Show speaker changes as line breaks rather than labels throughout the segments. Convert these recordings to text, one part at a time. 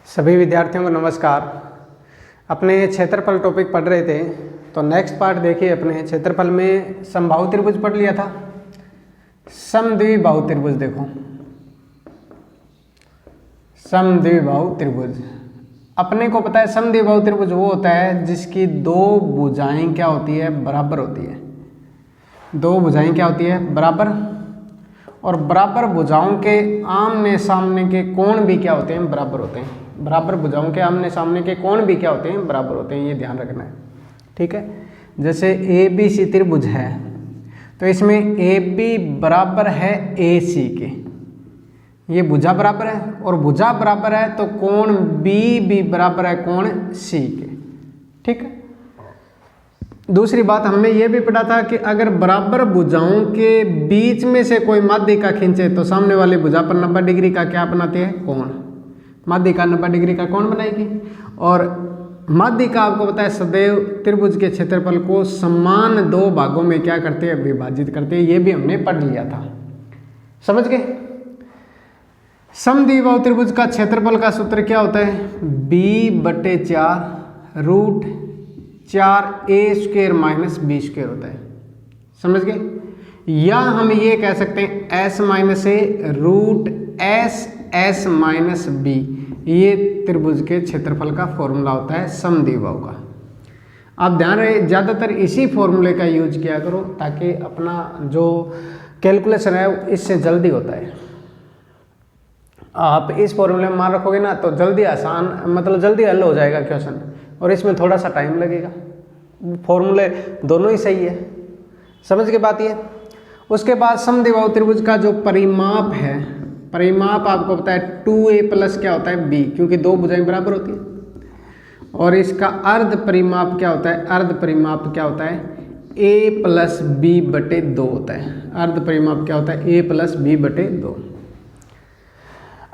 सभी विद्यार्थियों को नमस्कार। अपने क्षेत्रफल टॉपिक पढ़ रहे थे तो नेक्स्ट पार्ट देखिए। अपने क्षेत्रफल में समबाहु त्रिभुज पढ़ लिया था। समद्विबाहु त्रिभुज देखो, समद्विबाहु त्रिभुज अपने को पता है। समद्विबाहु त्रिभुज वो होता है जिसकी दो भुजाएं क्या होती है, बराबर होती है। दो भुजाएं क्या होती है, बराबर। और बराबर भुजाओं के आमने सामने के कोण भी क्या होते हैं, बराबर होते हैं। बराबर भुजाओं के आमने सामने के कोण भी क्या होते हैं, बराबर होते हैं। ये ध्यान रखना है, ठीक है। जैसे ए बी सी त्रिभुज है तो इसमें ए बी बराबर है ए सी के, ये भुजा बराबर है। और भुजा बराबर है तो कोण बी भी बराबर है कोण सी के, ठीक है। दूसरी बात हमने ये भी पढ़ा था कि अगर बराबर भुजाओं के बीच में से कोई माध्यिका खींचे तो सामने वाली भुजा पर 90 डिग्री का क्या बनाती है, कोण। माध्यिका 90 डिग्री का कोण बनाएगी। और माध्यिका आपको पता है सदैव त्रिभुज के क्षेत्रफल को समान दो भागों में क्या करते हैं, विभाजित करते हैं। ये भी हमने पढ़ लिया था, समझ गए। समद्विबाहु त्रिभुज का क्षेत्रफल का सूत्र क्या होता है, b/4 root 4a² minus b² होता है, समझ गए। या हम ये कह सकते हैं s-a root s minus b। ये त्रिभुज के क्षेत्रफल का फॉर्मूला होता है समद्विबाहु का। आप ध्यान रहे ज़्यादातर इसी फॉर्मूले का यूज किया करो ताकि अपना जो कैलकुलेशन है इससे जल्दी होता है। आप इस फॉर्मूले में मान रखोगे ना तो जल्दी आसान, मतलब जल्दी हल हो जाएगा क्वेश्चन, और इसमें थोड़ा सा टाइम लगेगा। फॉर्मूले दोनों ही सही है, समझ के बात ये। उसके बाद समद्विबाहु त्रिभुज का जो परिमाप है, परिमाप आपको पता है 2a प्लस क्या होता है b, क्योंकि दो भुजाएं बराबर होती है। और इसका अर्ध परिमाप क्या होता है, अर्ध परिमाप क्या होता है a प्लस b/2 होता है। अर्ध परिमाप क्या होता है, a प्लस b/2।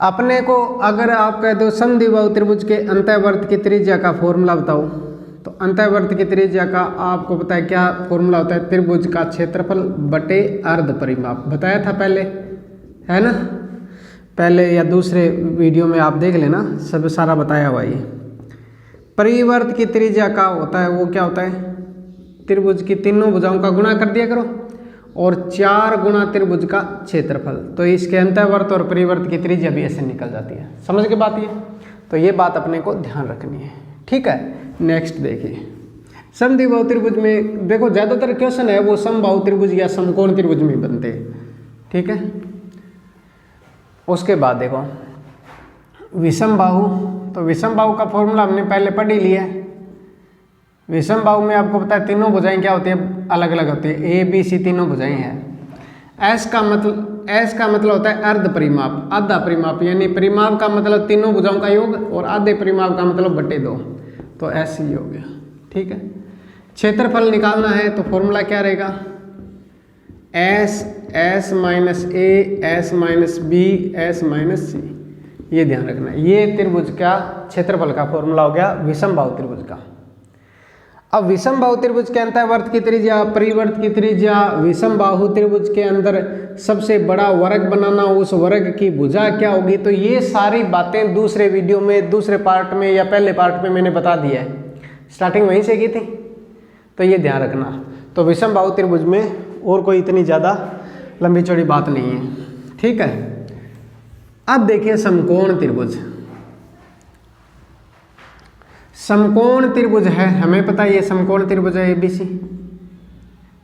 अपने को अगर आप कह दो समद्विबाहु त्रिभुज के अंतःवर्त की त्रिज्या का फॉर्मूला बताओ, तो अंतःवर्त की त्रिज्या का आपको पता है क्या फॉर्मूला होता है, त्रिभुज का क्षेत्रफल बटे अर्ध परिमाप। बताया था पहले, है ना। पहले या दूसरे वीडियो में आप देख लेना, सब सारा बताया हुआ। ये परिवर्त की त्रिज्या का होता है, वो क्या होता है, त्रिभुज की तीनों भुजाओं का गुणा कर दिया करो और 4 गुणा त्रिभुज का क्षेत्रफल। तो इसके अंतःवर्त और परिवर्त की त्रिज्या भी ऐसे निकल जाती है, समझ के बात ये। तो ये बात अपने को ध्यान रखनी है, ठीक है। नेक्स्ट देखिए, समद्विबाहु त्रिभुज में देखो ज़्यादातर क्वेश्चन है वो समबाहु त्रिभुज या समकोण त्रिभुज में बनते हैं, ठीक है। उसके बाद देखो विषमबाहु, तो विषमबाहु का फॉर्मूला हमने पहले पढ़ ही लिया है। विषमबाहु में आपको पता है तीनों भुजाएं क्या होती है, अलग अलग होती है। ए बी सी तीनों भुजाएं हैं। एस का मतलब होता है अर्ध परिमाप, आधा परिमाप, यानी परिमाप का मतलब तीनों भुजाओं का योग और आधे परिमाप का मतलब बटे 2, तो एस ही हो गया, ठीक है। क्षेत्रफल निकालना है तो फॉर्मूला क्या रहेगा, s minus a s minus b s minus c। ये ध्यान रखना है। ये त्रिभुज का क्षेत्रफल का फॉर्मूला हो गया विषमबाहु त्रिभुज का। अब विषमबाहु त्रिभुज के अंतःवर्त की त्रिज्या, परिवर्त की त्रिज्या, विषमबाहु त्रिभुज के अंदर सबसे बड़ा वर्ग बनाना, उस वर्ग की भुजा क्या होगी, तो ये सारी बातें दूसरे वीडियो में, दूसरे पार्ट में या पहले पार्ट में मैंने बता दिया है। स्टार्टिंग वहीं से की थी, तो ये ध्यान रखना। तो विषमबाहु त्रिभुज में और कोई इतनी ज़्यादा लंबी चौड़ी बात नहीं है, ठीक है। अब देखिए समकोण त्रिभुज। समकोण त्रिभुज है, हमें पता है ये समकोण त्रिभुज है ABC।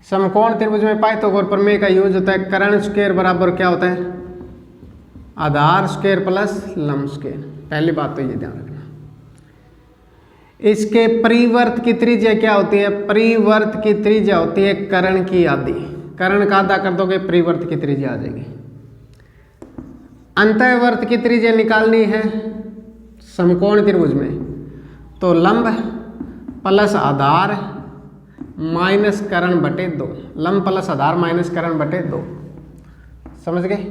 समकोण त्रिभुज में पाइथागोरस प्रमेय का यूज होता है। कर्ण स्क्वायर बराबर क्या होता है, आधार स्क्वायर प्लस लंब स्क्वायर। पहली बात तो ये ध्यान रखना। इसके परिवर्त की त्रिज्या क्या होती है, परिवर्त की त्रिज्या होती है कर्ण की आधी। कर्ण का आधा कर दोगे परिवर्त की त्रिज्या आ जाएगी। अंतःवर्त की त्रिज्या निकालनी है समकोण त्रिभुज में, तो लंब प्लस आधार माइनस कर्ण बटे 2। लंब प्लस आधार माइनस कर्ण बटे 2, समझ गए।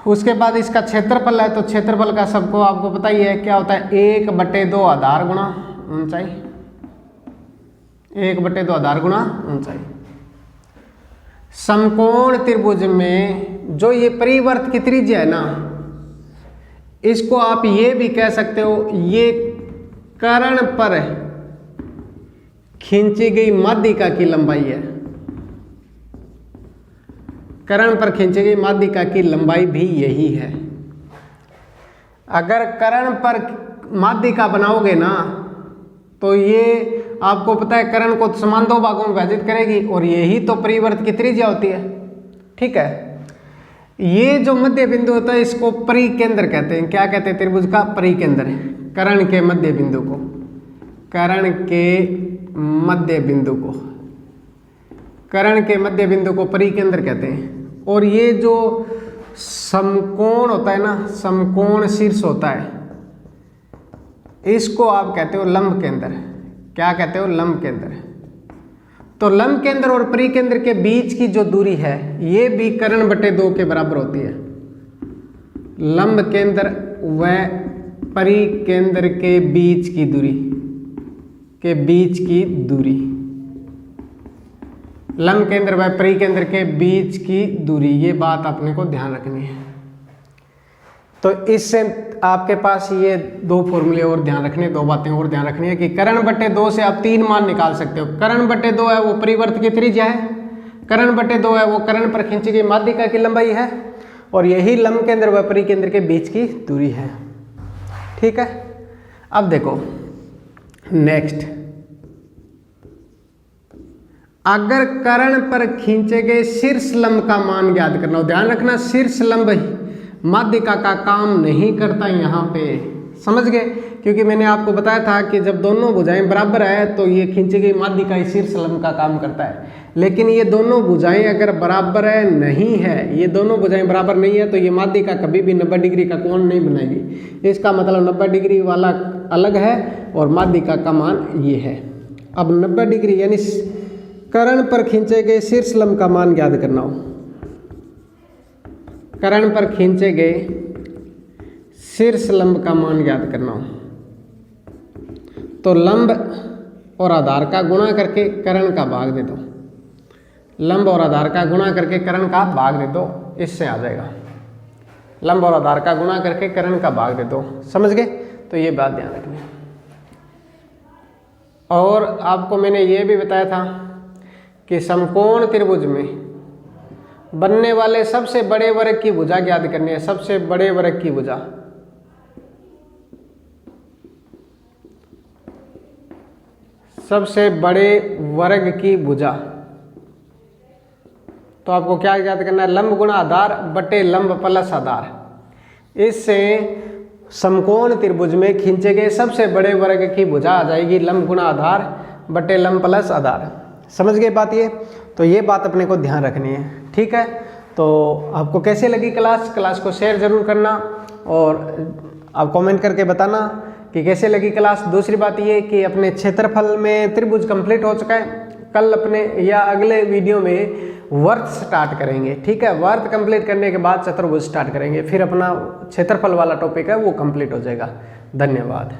उसके बाद इसका क्षेत्रफल है, तो क्षेत्रफल का सबको आपको पता ही है क्या होता है, 1/2 आधार गुणा ऊंचाई। 1/2 आधार गुणा ऊंचाई। समकोण त्रिभुज में जो ये परिवर्त की त्रिज्या है ना, इसको आप ये भी कह सकते हो, ये कर्ण पर खींची गई माध्यिका की लंबाई है। कर्ण पर खींची गई माध्यिका की लंबाई भी यही है। अगर कर्ण पर माध्यिका बनाओगे ना तो ये आपको पता है कर्ण को समान दो भागों में विभाजित करेगी और यही तो परिवर्त की त्रिज्या होती है। ठीक है, ये जो मध्य बिंदु होता है इसको परिकेंद्र कहते हैं। क्या कहते हैं? त्रिभुज का परिकेंद्र। कर्ण के मध्य बिंदु को, कर्ण के मध्य बिंदु को, कर्ण के मध्य बिंदु को परिकेंद्र कहते हैं। और ये जो समकोण होता है ना, समकोण शीर्ष होता है, इसको आप कहते हो लंब केंद्र। क्या कहते हो? लंब केंद्र। तो लंब केंद्र और परिकेंद्र के बीच की जो दूरी है ये भी कर्ण बटे 2 के बराबर होती है। लंब केंद्र व परिकेंद्र के बीच की दूरी, के बीच की दूरी, लंब केंद्र व परिकेंद्र के बीच की दूरी, ये बात अपने को ध्यान रखनी है। तो इससे आपके पास ये 2 फॉर्मूले और ध्यान रखने, 2 बातें और ध्यान रखनी है कि कर्ण बटे 2 से आप 3 मान निकाल सकते हो। कर्ण बटे 2 है वो परिवर्त की त्रिज्या है, कर्ण बटे 2 है वो कर्ण पर खींची गई माध्यिका की लंबाई है, और यही लंब केंद्र व परिकेंद्र के बीच की दूरी है। ठीक है, अब देखो नेक्स्ट, अगर कर्ण पर खींचे गए शीर्ष लंब का मान ज्ञात करना हो। ध्यान रखना, शीर्ष लंब माध्यिका का काम नहीं करता यहाँ पे, समझ गए? क्योंकि मैंने आपको बताया था कि जब दोनों भुजाएं बराबर है तो ये खींची गई माध्यिका शीर्ष लंब का काम करता है। लेकिन ये दोनों भुजाएं अगर बराबर है नहीं है, ये दोनों भुजाएं बराबर नहीं है तो ये माध्यिका कभी भी 90 डिग्री का कोण नहीं बनाएगी। इसका मतलब 90 डिग्री वाला अलग है और माध्यिका का मान ये है। अब 90 डिग्री यानी कर्ण पर खींचे गए शीर्ष लंब का मान ज्ञात करना हो। कर्ण पर खींचे गए शीर्ष लंब का मान ज्ञात करना हो तो लंब और आधार का गुणा करके कर्ण का भाग दे दो। लंब और आधार का गुणा करके कर्ण का भाग दे दो, इससे आ जाएगा। लंब और आधार का गुणा करके कर्ण का भाग दे दो, समझ गए? तो ये बात ध्यान रखनी है। और आपको मैंने ये भी बताया था कि समकोण त्रिभुज में बनने वाले सबसे बड़े वर्ग की भुजा ज्ञात करनी है। सबसे बड़े वर्ग की भुजा, सबसे बड़े वर्ग की भुजा, तो आपको क्या ज्ञात करना है? लंब गुणा आधार बटे लंब प्लस आधार। इससे समकोण त्रिभुज में खींचे गए सबसे बड़े वर्ग की भुजा आ जाएगी लंब गुणा आधार बटे लंब प्लस आधार। समझ गए बात ये? तो ये बात अपने को ध्यान रखनी है। ठीक है, तो आपको कैसे लगी क्लास को शेयर जरूर करना और आप कमेंट करके बताना कि कैसे लगी क्लास। दूसरी बात ये कि अपने क्षेत्रफल में त्रिभुज कंप्लीट हो चुका है। कल अपने या अगले वीडियो में वर्त स्टार्ट करेंगे। ठीक है, वर्त कंप्लीट करने के बाद चतुर्भुज स्टार्ट करेंगे, फिर अपना क्षेत्रफल वाला टॉपिक है वो कंप्लीट हो जाएगा। धन्यवाद।